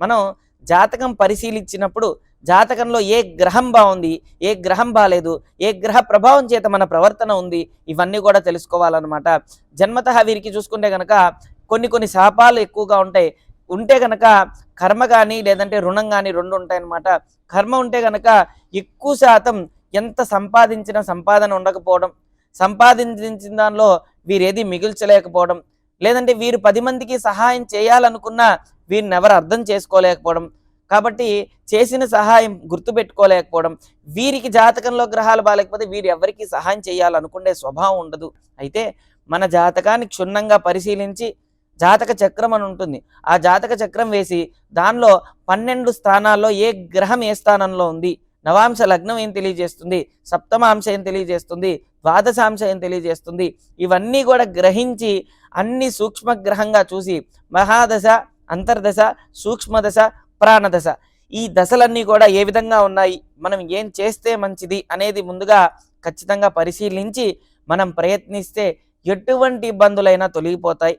మనం జాతకం పరిశీలించినప్పుడు జాతకంలో ఏ గ్రహం బాగుంది, ఏ గ్రహం బాలేదు, ఏ గ్రహ ప్రభావం చేత మన ప్రవర్తన ఉంది, ఇవన్నీ కూడా తెలుసుకోవాలన్నమాట. జన్మతః వీరికి చూసుకుంటే గనక కొన్ని శాపాలు ఎక్కువగా ఉంటాయి. ఉంటే గనక కర్మ కానీ లేదంటే రుణం కానీ రెండు ఉంటాయన్నమాట. కర్మ ఉంటే గనక ఎక్కువ శాతం ఎంత సంపాదించిన సంపాదన ఉండకపోవడం, సంపాదించిన దానిలో వీరేది మిగిల్చలేకపోవడం, లేదంటే వీరు 10 మందికి సహాయం చేయాలనుకున్నా వీరిని ఎవరు అర్థం చేసుకోలేకపోవడం, కాబట్టి చేసిన సహాయం గుర్తుపెట్టుకోలేకపోవడం, వీరికి జాతకంలో గ్రహాలు బాగాలేకపోతే వీరు ఎవరికి సహాయం చేయాలనుకునే స్వభావం ఉండదు. అయితే మన జాతకాన్ని క్షుణ్ణంగా పరిశీలించి జాతక చక్రం అని ఉంటుంది. ఆ జాతక చక్రం వేసి దానిలో 12 స్థానాల్లో ఏ గ్రహం ఏ స్థానంలో ఉంది, నవాంశ లగ్నం ఏం తెలియజేస్తుంది, సప్తమాంశ ఏం తెలియజేస్తుంది, ద్వాదశాంశ ఏం తెలియజేస్తుంది, ఇవన్నీ కూడా గ్రహించి అన్ని సూక్ష్మగ్రహంగా చూసి మహాదశ, అంతర్దశ, సూక్ష్మదశ, ప్రాణదశ ఈ దశలన్నీ కూడా ఏ విధంగా ఉన్నాయి, మనం ఏం చేస్తే మంచిది అనేది ముందుగా ఖచ్చితంగా పరిశీలించి మనం ప్రయత్నిస్తే ఎటువంటి ఇబ్బందులైనా తొలగిపోతాయి.